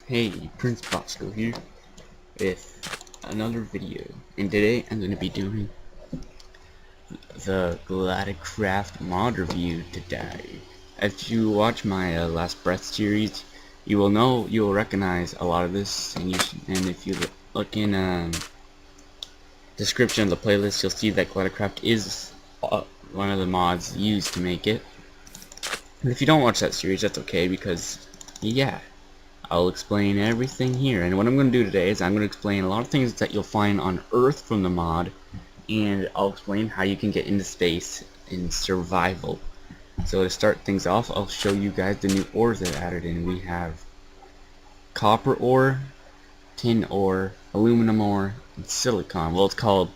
Hey, Prince Bosco here with another video, and today I'm going to be doing the Galacticraft Mod review today. If you watch my Last Breath series, you will recognize a lot of this, and if you look in description of the playlist, you'll see that Galacticraft is one of the mods used to make it. And if you don't watch that series, that's okay, because yeah, I'll explain everything here. And what I'm going to do today is I'm going to explain a lot of things that you'll find on Earth from the mod, and I'll explain how you can get into space in survival. So to start things off, I'll show you guys the new ores that I added in. We have copper ore, tin ore, aluminum ore, and silicon. Well, it's called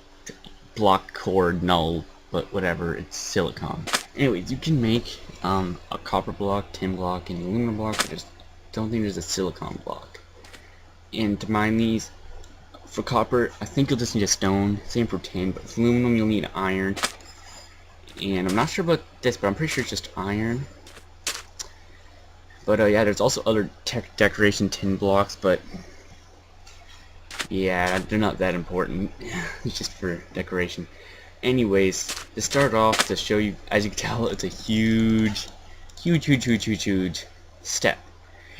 block core null, but whatever, it's silicon. Anyways, you can make a copper block, tin block, and aluminum block. I just don't think there's a silicon block. And to mine these, for copper, I think you'll just need a stone. Same for tin, but for aluminum, you'll need iron. And I'm not sure about this, but I'm pretty sure it's just iron. But yeah, there's also other decoration tin blocks, but yeah, they're not that important. It's just for decoration. Anyways, to start off, to show you, as you can tell, it's a huge step.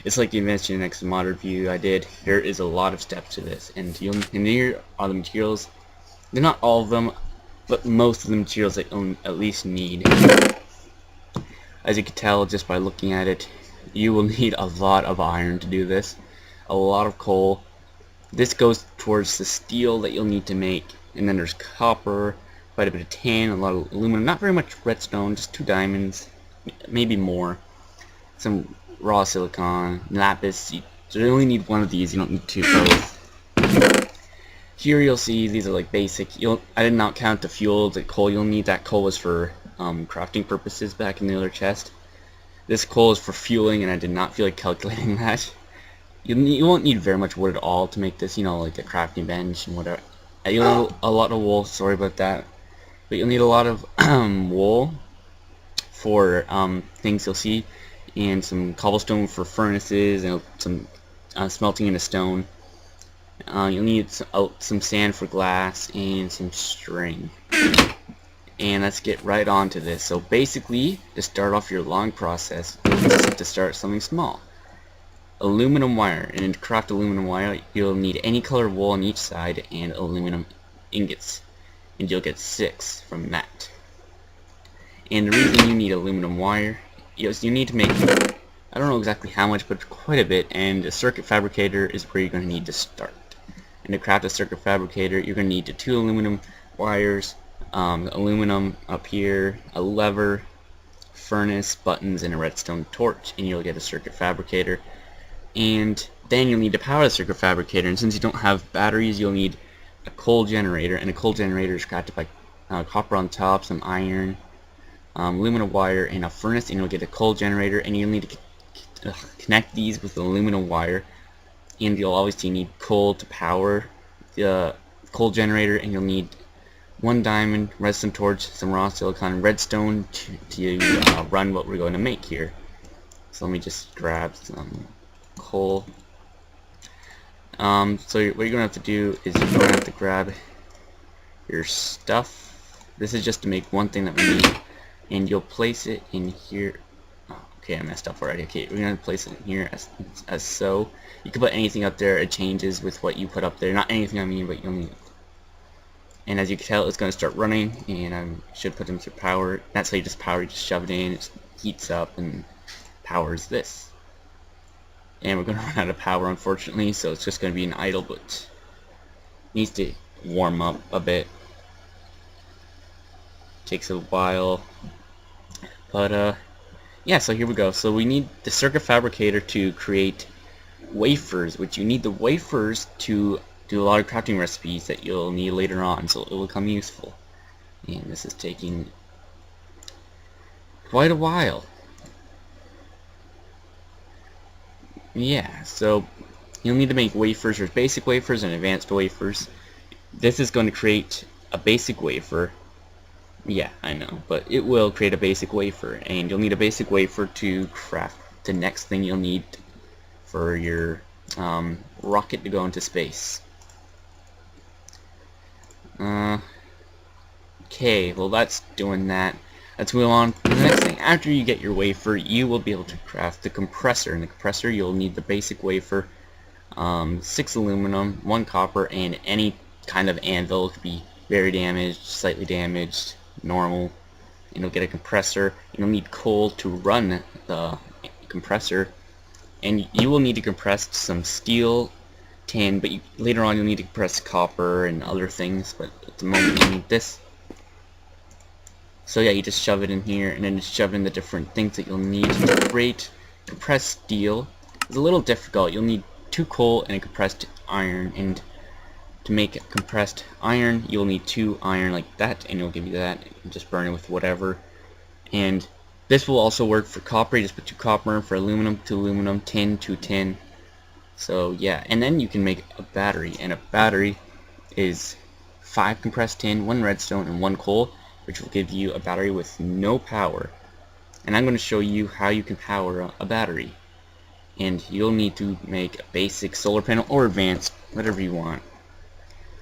It's like the Invention Next mod review I did. There is a lot of steps to this, and here are the materials. They're not all of them, but most of the materials that you'll at least need. As you can tell just by looking at it, you will need a lot of iron to do this, a lot of coal. This goes towards the steel that you'll need to make, and then there's copper, quite a bit of tin, a lot of aluminum, not very much redstone, just 2 diamonds, maybe more, some raw silicon, lapis. You only need one of these, you don't need 2 both. Here you'll see these are like basic. I did not count the fuel, the coal you'll need. That coal was for crafting purposes back in the other chest. This coal is for fueling, and I did not feel like calculating that. You won't need very much wood at all to make this, like a crafting bench and whatever. You'll need a lot of wool, sorry about that. But you'll need a lot of wool for things you'll see, and some cobblestone for furnaces, and some smelting into stone. You'll need some sand for glass, and some string. And let's get right on to this. So basically, to start off your long process, you just have to start something small. Aluminum wire, and to craft aluminum wire, you'll need any color wool on each side and aluminum ingots, and you'll get 6 from that. And the reason you need aluminum wire is you need to make, I don't know exactly how much, but quite a bit, and a circuit fabricator is where you're going to need to start. And to craft a circuit fabricator, you're going to need 2 aluminum wires, aluminum up here, a lever, furnace, buttons, and a redstone torch, and you'll get a circuit fabricator. And then you'll need to power the circuit fabricator, and since you don't have batteries, you'll need a coal generator, and a coal generator is crafted by copper on top, some iron, aluminum wire, and a furnace, and you'll get a coal generator, and you'll need to connect these with the aluminum wire, and you'll obviously need coal to power the coal generator, and you'll need 1 diamond, redstone torch, some raw silicon, and redstone to run what we're going to make here. So let me just grab some coal. So what you're going to have to do is you're going to have to grab your stuff. This is just to make one thing that we need, and you'll place it in here. Oh, okay, I messed up already. Okay, we're going to place it in here as so. You can put anything up there. It changes with what you put up there. Not anything I mean, but you'll need. And as you can tell, it's going to start running, and I should put them to power. That's how you just power. You just shove it in. It heats up and powers this. And we're going to run out of power, unfortunately, so it's just going to be an idle, but needs to warm up a bit. Takes a while, but yeah, so here we go. So we need the circuit fabricator to create wafers, which you need the wafers to do a lot of crafting recipes that you'll need later on, so it will become useful. And this is taking quite a while. Yeah, so you'll need to make wafers. There's basic wafers and advanced wafers. This is going to create a basic wafer. Yeah, I know, but it will create a basic wafer, and you'll need a basic wafer to craft the next thing you'll need for your rocket to go into space. Okay, well that's doing that. Let's move on to the next thing. After you get your wafer, you will be able to craft the compressor. In the compressor, you'll need the basic wafer, 6 aluminum, 1 copper, and any kind of anvil. It could be very damaged, slightly damaged, normal. And you'll get a compressor. You'll need coal to run the compressor, and you will need to compress some steel, tin, but later on you'll need to compress copper and other things, but at the moment you need this. So yeah, you just shove it in here, and then just shove in the different things that you'll need to create compressed steel. It's a little difficult. You'll need 2 coal and a compressed iron, and to make compressed iron, you'll need 2 iron like that, and it'll give you that. You just burn it with whatever. And this will also work for copper. You just put 2 copper, for aluminum, 2 aluminum, tin, 2 tin. So yeah, and then you can make a battery, and a battery is 5 compressed tin, 1 redstone, and 1 coal, which will give you a battery with no power. And I'm going to show you how you can power a battery. And you'll need to make a basic solar panel or advanced, whatever you want.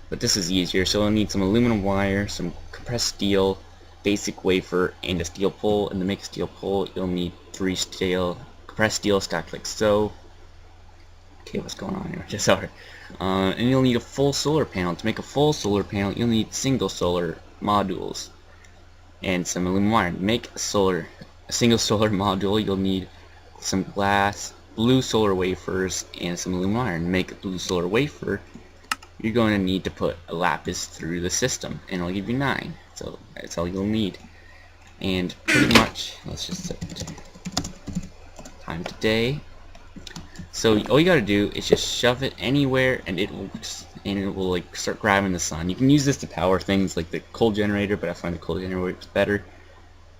But this is easier, so you'll need some aluminum wire, some compressed steel, basic wafer, and a steel pole. And to make a steel pole, you'll need 3 compressed steel stacked like so. Okay, what's going on here? Just sorry. And you'll need a full solar panel. To make a full solar panel, you'll need single solar modules and some aluminum wire. To make a single solar module, you'll need some glass, blue solar wafers, and some aluminum wire. To make a blue solar wafer, you're going to need to put a lapis through the system, and it'll give you 9. So that's all you'll need. And pretty much, let's just set time today. So all you gotta do is just shove it anywhere, and it will like start grabbing the sun. You can use this to power things like the coal generator, but I find the coal generator works better.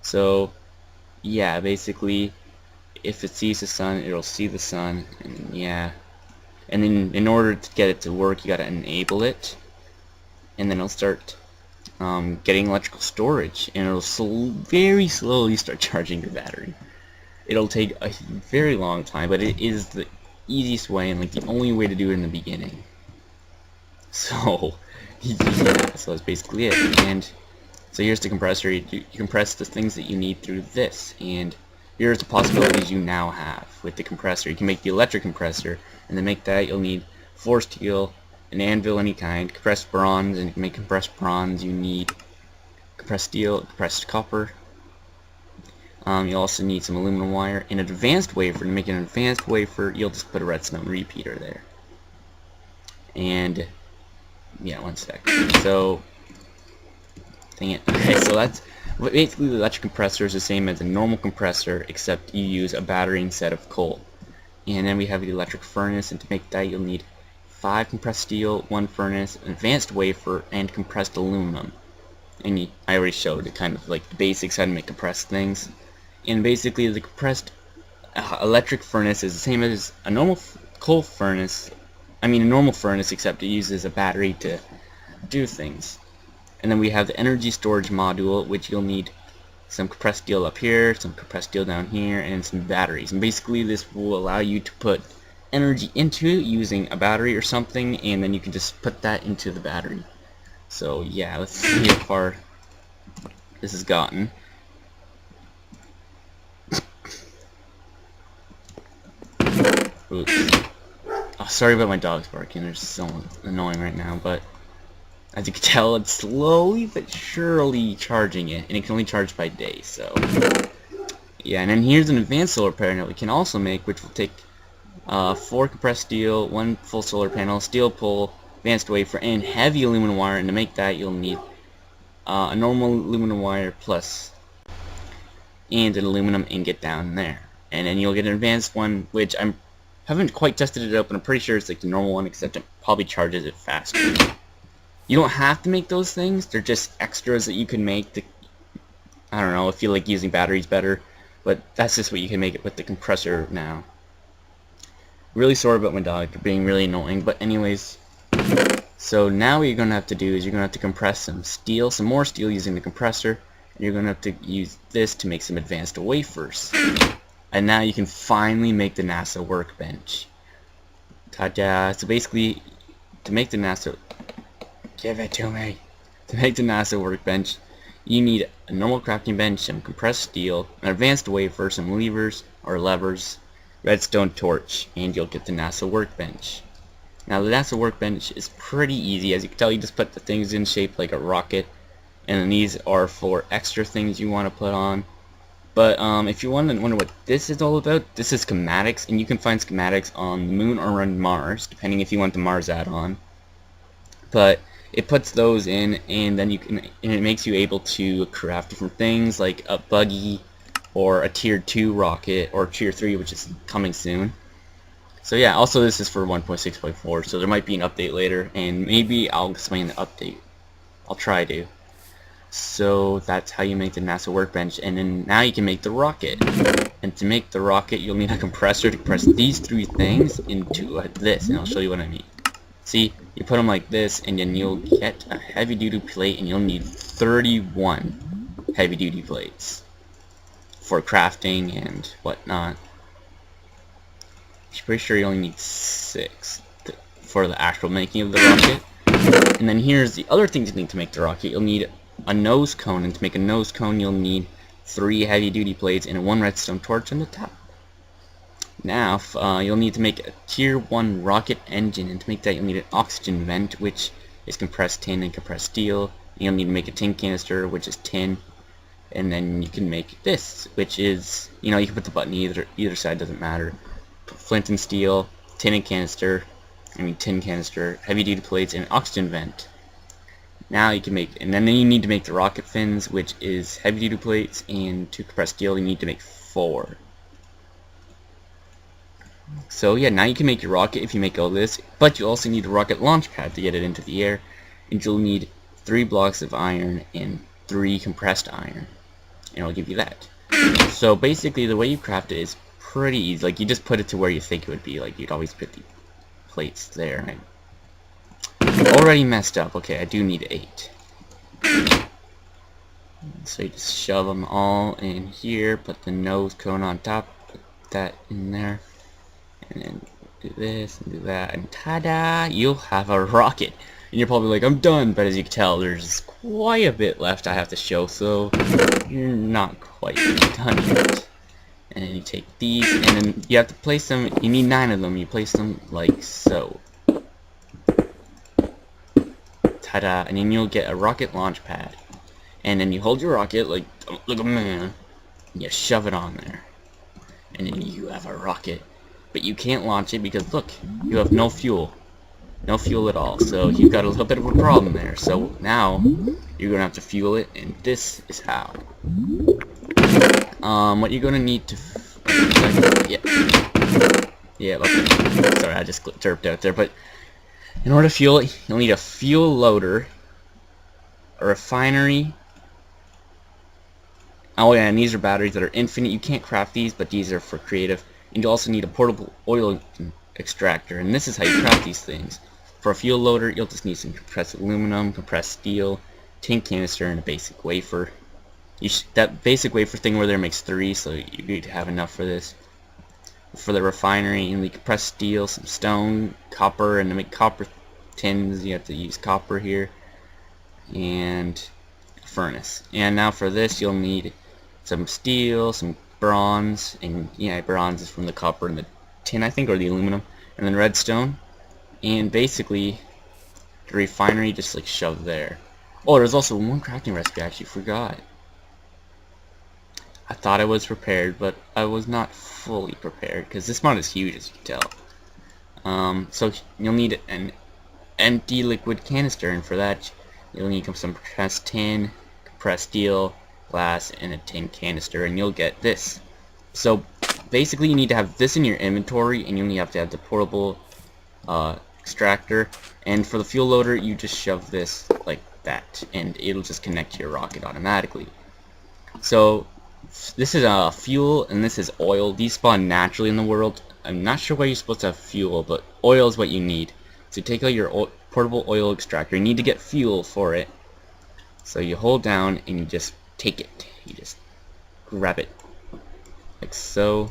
So yeah, basically, if it sees the sun, it'll see the sun, and yeah. And then in order to get it to work, you gotta enable it, and then it'll start getting electrical storage, and it'll very slowly start charging your battery. It'll take a very long time, but it is the easiest way and like the only way to do it in the beginning. So yeah, so that's basically it. And so here's the compressor. You compress the things that you need through this, and here's the possibilities you now have with the compressor. You can make the electric compressor, and to make that you'll need 4 steel, an anvil any kind, compressed bronze, and to make compressed bronze you need compressed steel, compressed copper. You also need some aluminum wire, and an advanced wafer. To make an advanced wafer, you'll just put a redstone repeater there. And yeah, one sec. So, dang it. Okay, so that's basically the electric compressor is the same as a normal compressor, except you use a battery instead of coal. And then we have the electric furnace, and to make that you'll need 5 compressed steel, 1 furnace, an advanced wafer, and compressed aluminum. And I already showed it, kind of like the basics how to make compressed things. And basically the compressed electric furnace is the same as a normal coal furnace. I mean a normal furnace, except it uses a battery to do things. And then we have the energy storage module, which you'll need some compressed steel up here, some compressed steel down here, and some batteries. And basically this will allow you to put energy into it using a battery or something, and then you can just put that into the battery. So yeah, let's see how far this has gotten. Oops. Oh, sorry about my dogs barking, they're so annoying right now, but as you can tell, it's slowly but surely charging it, and it can only charge by day, so yeah. And then here's an advanced solar panel we can also make, which will take 4 compressed steel, 1 full solar panel, steel pole, advanced wafer, and heavy aluminum wire. And to make that you'll need a normal aluminum wire plus and an aluminum ingot down there. And then you'll get an advanced one, which I haven't quite tested it out, but I'm pretty sure it's like the normal one, except it probably charges it faster. You don't have to make those things, they're just extras that you can make to, I don't know, if you like using batteries better, but that's just what you can make it with the compressor now. Really sorry about my dog, they're being really annoying, but anyways, so now what you're going to have to do is you're going to have to compress some steel, some more steel using the compressor, and you're going to have to use this to make some advanced wafers. And now you can finally make the NASA Workbench. Ta-da! So basically, to make the NASA... Give it to me! To make the Nasa Workbench, you need a normal crafting bench, some compressed steel, an advanced wafer, some levers, or levers, redstone torch, and you'll get the Nasa Workbench. Now the Nasa Workbench is pretty easy. As you can tell, you just put the things in shape like a rocket, and then these are for extra things you want to put on. But if you wonder what this is all about, this is schematics, and you can find schematics on the moon or on Mars, depending if you want the Mars add-on. But it puts those in, and then it makes you able to craft different things like a buggy or a tier 2 rocket or tier 3, which is coming soon. So yeah, also this is for 1.6.4, so there might be an update later, and maybe I'll explain the update. I'll try to. So that's how you make the NASA Workbench, and then now you can make the rocket. And to make the rocket, you'll need a compressor to compress these 3 things into this, and I'll show you what I mean. See, you put them like this, and then you'll get a heavy-duty plate, and you'll need 31 heavy-duty plates for crafting and whatnot. I'm pretty sure you only need 6 for the actual making of the rocket. And then here's the other things you need to make the rocket. You'll need a nose cone, and to make a nose cone, you'll need 3 heavy-duty plates and 1 redstone torch on the top. Now, you'll need to make a tier 1 rocket engine, and to make that you'll need an oxygen vent, which is compressed tin and compressed steel. You'll need to make a tin canister, which is tin, and then you can make this, which is, you know, you can put the button either side, doesn't matter. Flint and steel, tin and canister, tin canister, heavy duty plates, and an oxygen vent. Now you can make, and then you need to make the rocket fins, which is heavy duty plates, and to compress steel you need to make 4. So yeah, now you can make your rocket if you make all this, but you also need a rocket launch pad to get it into the air, and you'll need 3 blocks of iron and 3 compressed iron, and I'll give you that. So basically the way you craft it is pretty easy. Like, you just put it to where you think it would be. Like, you'd always put the plates there. I already messed up. Okay, I do need 8. So you just shove them all in here, put the nose cone on top, put that in there, and then do this and do that, and ta-da! You'll have a rocket. And you're probably like, I'm done, but as you can tell, there's quite a bit left I have to show, so you're not quite done yet. And then you take these, and then you have to place them. You need 9 of them. You place them like so. Ta-da! And then you'll get a rocket launch pad. And then you hold your rocket like a man, and you shove it on there. And then you have a rocket. But you can't launch it because, look, you have no fuel. No fuel at all. So you've got a little bit of a problem there. So now you're going to have to fuel it, and this is how. What you're gonna need to okay. Sorry, I just derped out there. But in order to fuel it, you'll need a fuel loader, a refinery. Oh yeah, and these are batteries that are infinite. You can't craft these, but these are for creative. And you also need a portable oil extractor, and this is how you craft these things. For a fuel loader, you'll just need some compressed aluminum, compressed steel, tin canister, and a basic wafer. That basic wafer thing over there makes 3, so you need to have enough for this. For the refinery, you need compressed steel, some stone, copper, and to make copper tins, you have to use copper here, and a furnace. And now for this, you'll need some steel, some bronze, and yeah, bronze is from the copper and the tin, I think, or the aluminum, and then redstone. And basically, the refinery just like shoved there. Oh, there's also one crafting recipe I actually forgot. I thought I was prepared, but I was not fully prepared, because this mod is huge, as you can tell. So you'll need an empty liquid canister, and for that you'll need some compressed tin, compressed steel, glass, and a tin canister, and you'll get this. So basically you need to have this in your inventory, and you'll have to have the portable extractor, and for the fuel loader you just shove this like that, and it'll just connect to your rocket automatically. So this is fuel, and this is oil. These spawn naturally in the world. I'm not sure why you're supposed to have fuel, but oil is what you need. So take out your portable oil extractor. You need to get fuel for it. So you hold down and you just take it. You just grab it. Like so.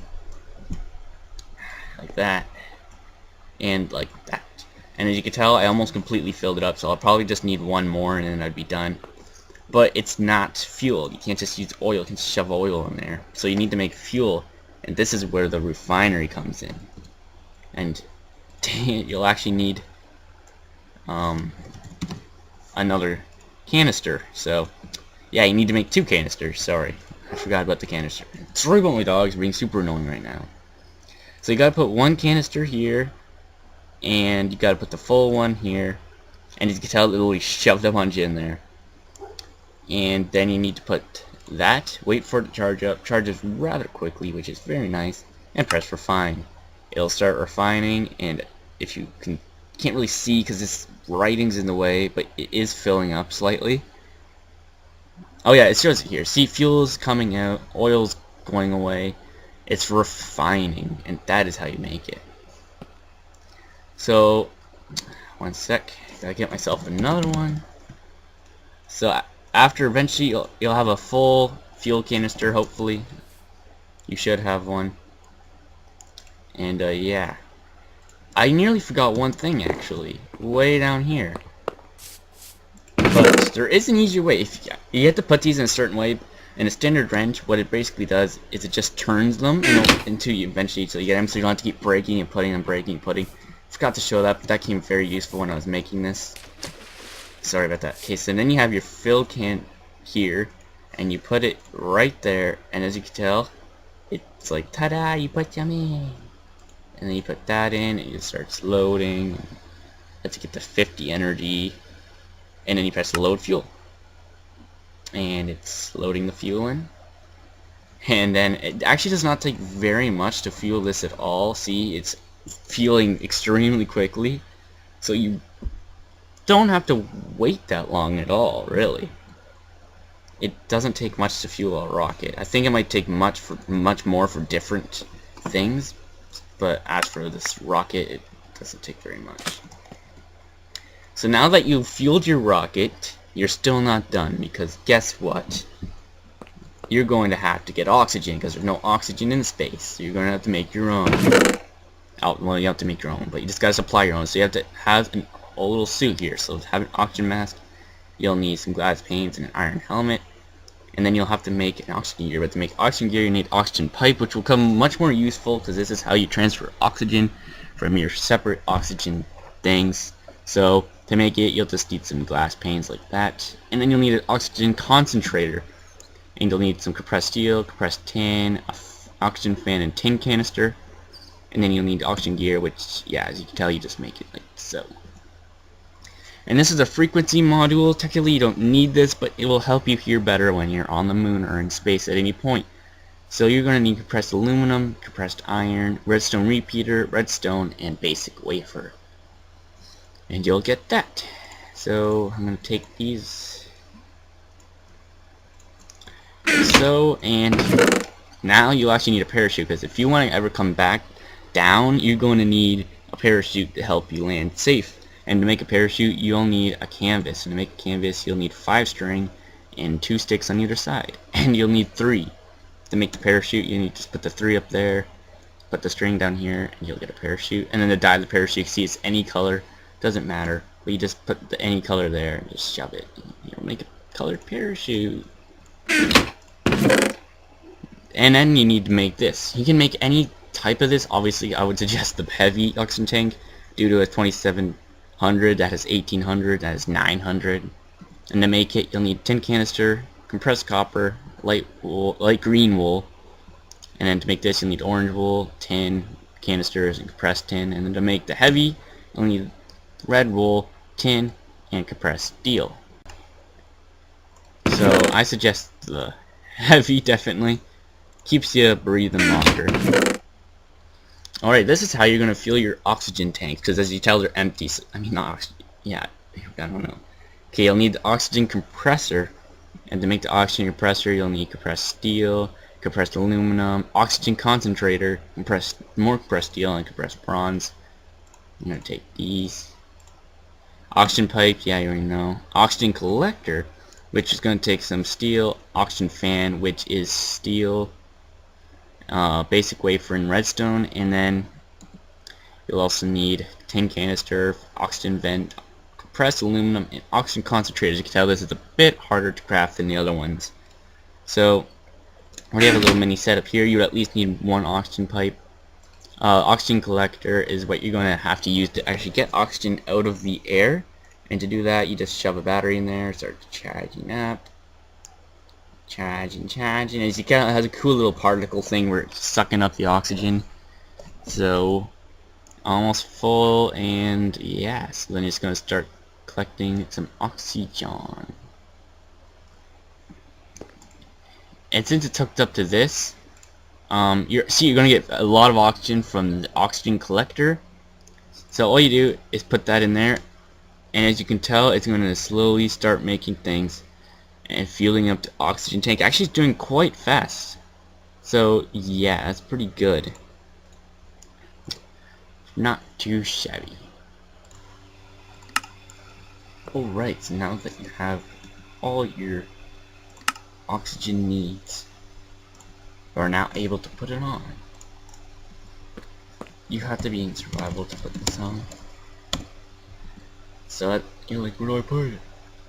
Like that. and like that. And as you can tell, I almost completely filled it up, so I'll probably just need one more and then I'd be done. But it's not fuel. You can't just use oil. You can shove oil in there. So you need to make fuel, and this is where the refinery comes in. And dang it, you'll actually need another canister. So yeah, you need to make 2 canisters. Sorry, I forgot about the canister. Sorry about my dogs being super annoying right now. So you gotta put 1 canister here, and you gotta put the full one here, and as you can tell, it literally shoved a bunch in there. And then you need to put that, wait for it to charge up, charges rather quickly, which is very nice, and press refine. It'll start refining, and if you can't really see because this writing's in the way, but it is filling up slightly. Oh yeah, it shows it here. See, fuel's coming out, oil's going away. It's refining, and that is how you make it. So, one sec, gotta get myself another one. So after eventually you'll have a full fuel canister, hopefully. You should have one. And yeah. I nearly forgot one thing actually, way down here. But there is an easier way. If you have to put these in a certain way. In a standard wrench, what it basically does is it just turns them until you eventually, so you get them, so you don't have to keep breaking and putting and breaking and putting. Forgot to show that, but that came very useful when I was making this. Sorry about that. Okay, so then you have your fill can here, and you put it right there, and as you can tell, it's like, ta-da, you put them in. And then you put that in, and it starts loading. You have to get the 50 energy, and then you press load fuel. And it's loading the fuel in. And then it actually does not take very much to fuel this at all. See, it's fueling extremely quickly. So you don't have to wait that long at all, really. It doesn't take much to fuel a rocket. I think it might take much more for different things, but as for this rocket, it doesn't take very much. So now that you've fueled your rocket, you're still not done, because guess what? You're going to have to get oxygen, because there's no oxygen in space. So you're going to have to make your own. Well, you have to make your own, but you just got to supply your own. So you have to have a little suit here. So to have an oxygen mask, you'll need some glass panes and an iron helmet. And then you'll have to make an oxygen gear. But to make oxygen gear, you need oxygen pipe, which will come much more useful, because this is how you transfer oxygen from your separate oxygen things. So to make it, you'll just need some glass panes like that, and then you'll need an oxygen concentrator, and you'll need some compressed steel, compressed tin, a oxygen fan, and tin canister, and then you'll need oxygen gear, which, yeah, as you can tell, you just make it like so. And this is a frequency module. Technically, you don't need this, but it will help you hear better when you're on the moon or in space at any point. So you're going to need compressed aluminum, compressed iron, redstone repeater, redstone, and basic wafer. And you'll get that. So I'm going to take these. So, and now you'll actually need a parachute, because if you want to ever come back down, you're going to need a parachute to help you land safe. And to make a parachute, you'll need a canvas. And to make a canvas, you'll need 5 string and 2 sticks on either side. And you'll need 3. To make the parachute, you need to just put the 3 up there, put the string down here, and you'll get a parachute. And then the dye of the parachute, you can see it's any color. Doesn't matter, but you just put any color there and just shove it. You'll make a colored parachute. And then you need to make this. You can make any type of this. Obviously, I would suggest the heavy oxygen tank, due to a 2700, that has 1800, that has 900. And to make it, you'll need tin canister, compressed copper, light green wool. And then to make this, you'll need orange wool, tin, canisters, and compressed tin. And then to make the heavy, you'll need red wool, tin, and compressed steel. So I suggest the heavy, definitely. Keeps you breathing longer. Alright, this is how you're going to fuel your oxygen tanks, because as you tell, they're empty. So, I mean, not oxygen. Yeah, I don't know. Okay, you'll need the oxygen compressor. And to make the oxygen compressor, you'll need compressed steel, compressed aluminum, oxygen concentrator, more compressed steel, and compressed bronze. I'm going to take these. Oxygen pipe, yeah, you already know. Oxygen collector, which is going to take some steel. Oxygen fan, which is steel. Basic wafer and redstone. And then You'll also need tin canister, oxygen vent, compressed aluminum, and oxygen concentrate. As you can tell, this is a bit harder to craft than the other ones. So, when you have a little mini setup here, you would at least need one oxygen pipe. Oxygen collector is what you're going to have to use to actually get oxygen out of the air. And to do that, you just shove a battery in there, start charging up. Charging. As you can, it has a cool little particle thing where it's sucking up the oxygen. So, almost full, and yeah, so then it's going to start collecting some oxygen. And since it's hooked up to this, you're going to get a lot of oxygen from the oxygen collector. So all you do is put that in there, and as you can tell, it's going to slowly start making things and fueling up the oxygen tank. Actually, it's doing quite fast. So yeah, that's pretty good. Not too shabby. Alright, so now that you have all your oxygen needs, you are now able to put it on. You have to be in survival to put this on. So you're like, where do I put it?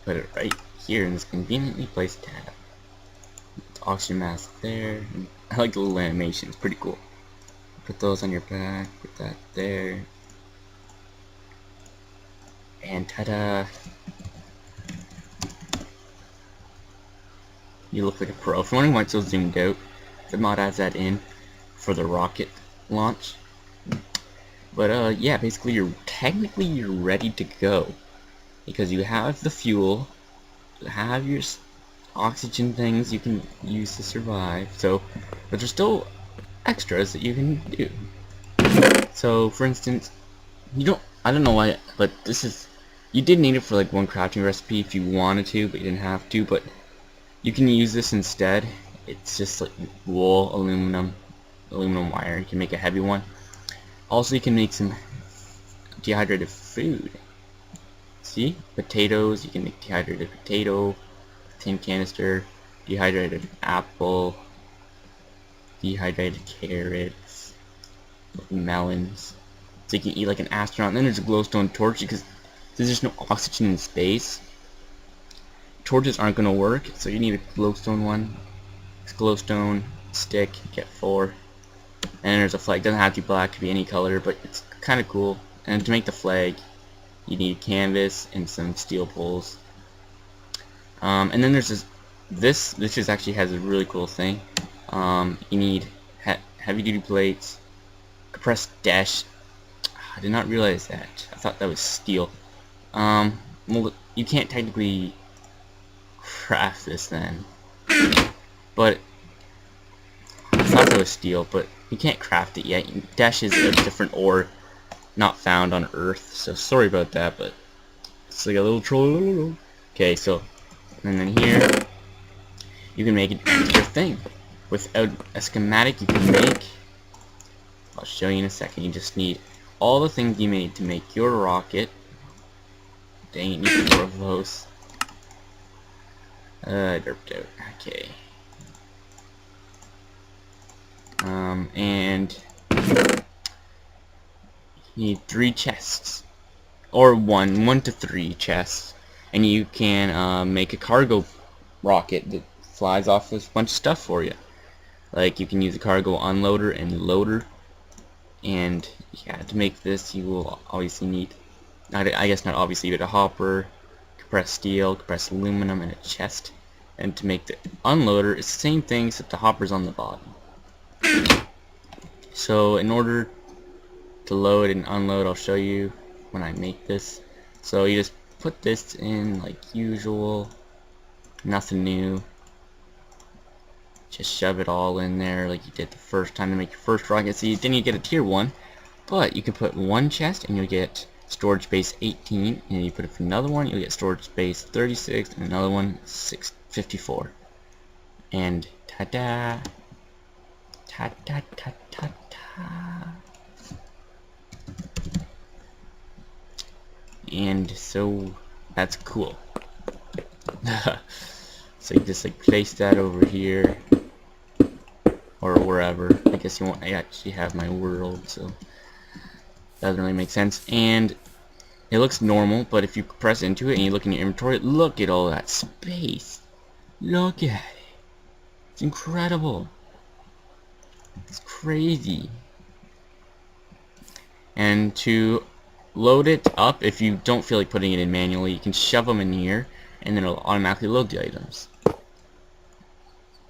Put it right here in this conveniently placed tab. Oxygen mask there. I like the little animation, it's pretty cool. Put those on your back, put that there. And ta-da! You look like a pro. If you're wondering why it's so zoomed out, the mod adds that in for the rocket launch. But yeah, basically you're ready to go. Because you have the fuel, you have your oxygen things you can use to survive, so, but there's still extras that you can do. So, for instance, I don't know why, but you did need it for like one crafting recipe if you wanted to, but you didn't have to, but you can use this instead. It's just like wool, aluminum wire. You can make a heavy one. Also, you can make some dehydrated food. See? Potatoes, you can make dehydrated potato, tin canister, dehydrated apple, dehydrated carrots, melons. So you can eat like an astronaut. And then there's a glowstone torch because there's no oxygen in space. Torches aren't going to work, so you need a glowstone one. It's glowstone stick, get 4. And then there's a flag. It doesn't have to be black, it could be any color, but it's kind of cool. And to make the flag, you need canvas and some steel poles. And then there's this just actually has a really cool thing. You need heavy duty plates, compressed dash. I did not realize that. I thought that was steel. Well, you can't technically craft this then, but I thought that was steel, but you can't craft it yet. Dash is a different ore not found on Earth, so sorry about that, but it's like a little troll. Okay, so, and then here, you can make an extra thing. Without a schematic you can make, I'll show you in a second. You just need all the things you made to make your rocket. Dang, you need 4 of those. Derped out. Okay. And you need 3 chests, or 1 to 3 chests, and you can make a cargo rocket that flies off with a bunch of stuff for you. Like you can use a cargo unloader and loader, and yeah, to make this you will obviously need, I guess not obviously, but a hopper, compressed steel, compressed aluminum, and a chest. And to make the unloader, it's the same thing except the hopper's on the bottom. So in order to load and unload, I'll show you when I make this. So you just put this in like usual, nothing new. Just shove it all in there like you did the first time to make your first rocket. See, then you get a tier 1, but you can put 1 chest and you'll get storage space 18, and you put it for another one, you'll get storage space 36, and another one 54. And ta-da! Ta-ta-ta-ta-ta! And so that's cool. So you just like place that over here or wherever. I guess you won't actually have my world, so Doesn't really make sense. And it looks normal, but if you press into it and you look in your inventory, look at all that space. Look at it. It's incredible. It's crazy. And to load it up, if you don't feel like putting it in manually, you can shove them in here, and then it'll automatically load the items.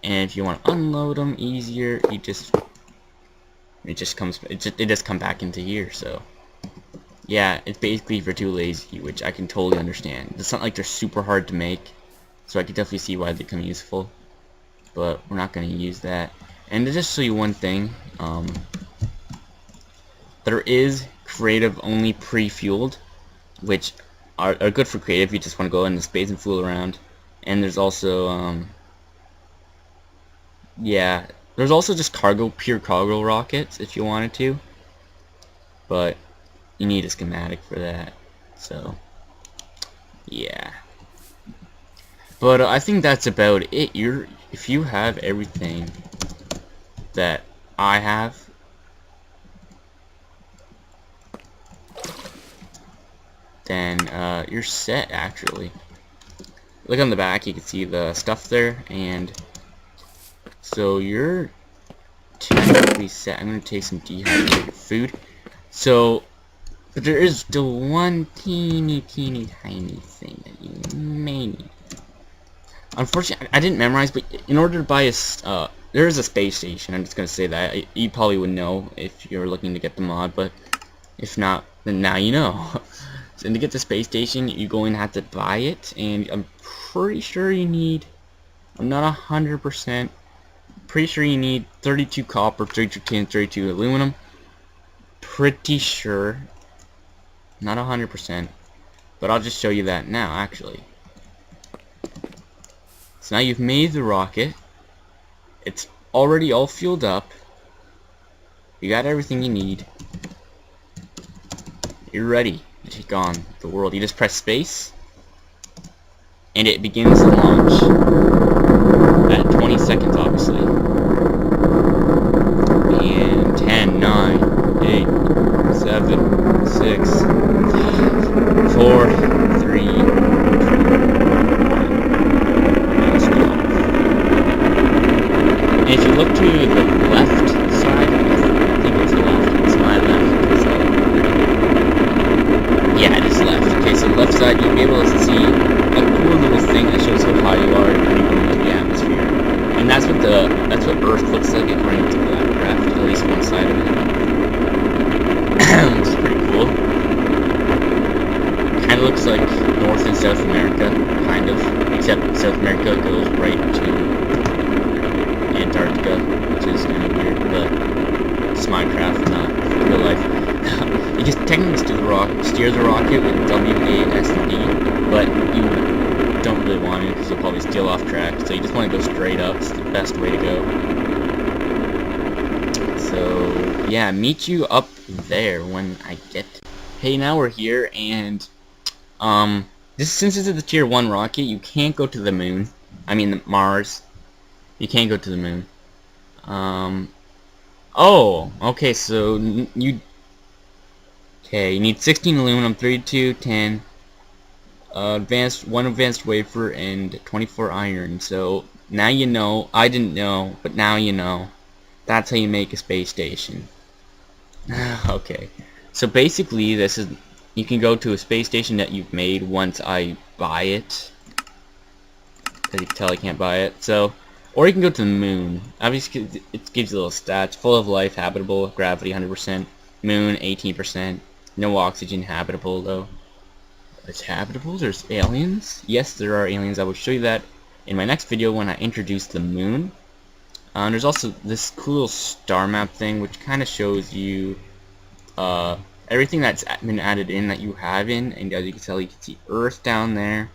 And if you want to unload them easier, you just it just come back into here. So yeah, it's basically if you're too lazy, which I can totally understand. It's not like they're super hard to make, so I can definitely see why they become useful. But we're not going to use that. And to just show you one thing, there is creative only pre-fueled, which are good for creative. You just want to go into space and fool around. And there's also yeah, there's also just pure cargo rockets if you wanted to, but you need a schematic for that. So yeah, but I think that's about it. If you have everything that I have, then you're set. Actually, look on the back, you can see the stuff there, and so you're technically set. I'm going to take some dehydrated food. So, but there is still one teeny tiny thing that you may need. Unfortunately, I didn't memorize, but in order to buy a, there is a space station. I'm just going to say that. You probably would know if you're looking to get the mod, but if not, then now you know. So to get the space station, you're going to have to buy it, and I'm pretty sure you need, I'm not 100%, pretty sure you need 32 copper, 32 tin, 32 aluminum. Pretty sure. Not 100%. But I'll just show you that now, actually. So now you've made the rocket. It's already all fueled up. You got everything you need. You're ready to take on the world. You just press space, and it begins to launch at 20 seconds, obviously. And 10, 9, 8, 7, 6, 5, 4, 3, 2, 1. And if you look to the left side, I think it's left, it's my left, so yeah, it is left. Okay, so left side, you'll be able to see a cool little thing that shows how high you are when you go into the atmosphere. And that's what Earth looks like according to Galacticraft, at least one side of it. Which is pretty cool. Kinda looks like North and South America, kind of. Except South America goes right to Antarctica, which is kinda weird, but it's Minecraft, not real life. You can technically steer the rocket with WASD, but you don't really want to because you'll probably steal off track. So you just want to go straight up. It's the best way to go. So yeah, meet you up there when I get. Hey, now we're here, and since this is the tier 1 rocket, you can't go to the moon. I mean Mars. You can't go to the moon. Oh, okay. So you need 16 aluminum, 32 tin, one advanced wafer, and 24 iron. So now you know. I didn't know, but now you know. That's how you make a space station. Okay. So basically, you can go to a space station that you've made once I buy it. As you can tell, I can't buy it. So, or you can go to the moon. Obviously, it gives you little stats: full of life, habitable, gravity 100%, moon 18%. No oxygen, habitable though. It's habitable? There's aliens? Yes, there are aliens. I will show you that in my next video when I introduce the moon. There's also this cool little star map thing, which kind of shows you everything that's been added in that you have in. And as you can tell, you can see Earth down there.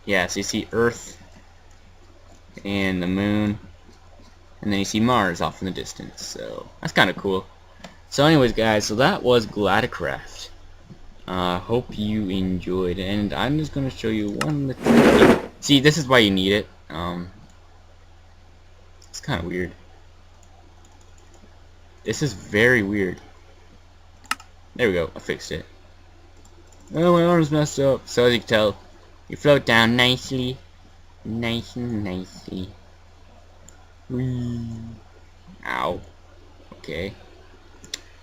Yeah, so you see Earth and the moon. And then you see Mars off in the distance, so that's kind of cool. So anyways, guys, so that was Galacticraft. Hope you enjoyed, and I'm just going to show you one little... See, this is why you need it. kind of weird. This is very weird. There we go. I fixed it. Oh, my arm's messed up. So as you can tell, you float down nicely. Nice and nicely. Whee. Ow. Okay.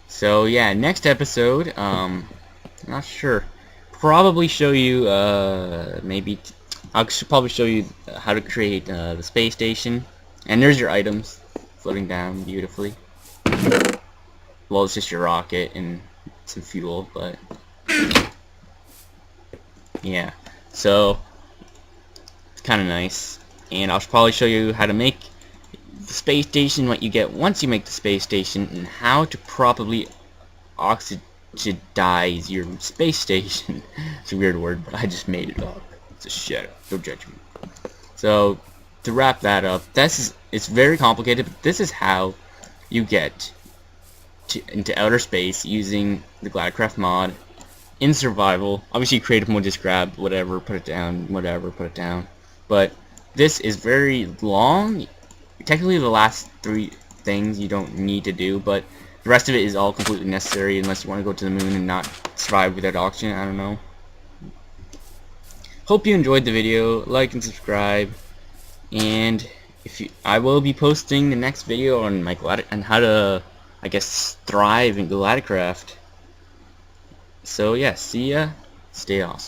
So yeah, next episode, not sure. Probably show you, I should probably show you how to create the space station. And there's your items floating down beautifully. Well, it's just your rocket and some fuel, but yeah. So it's kind of nice. And I'll probably show you how to make the space station, what you get once you make the space station, and how to properly oxidize your space station. It's a weird word, but I just made it up. It's a shut up. Don't judge me. So to wrap that up, it's very complicated, but this is how you get into outer space using the Galacticraft mod in survival. Obviously, creative mode, just grab whatever, put it down, whatever, put it down. But this is very long. Technically, the last 3 things you don't need to do, but the rest of it is all completely necessary unless you want to go to the moon and not survive without oxygen. I don't know. Hope you enjoyed the video. Like and subscribe. And I will be posting the next video on my on how to, I guess, thrive in Galacticraft. So yeah, see ya. Stay awesome.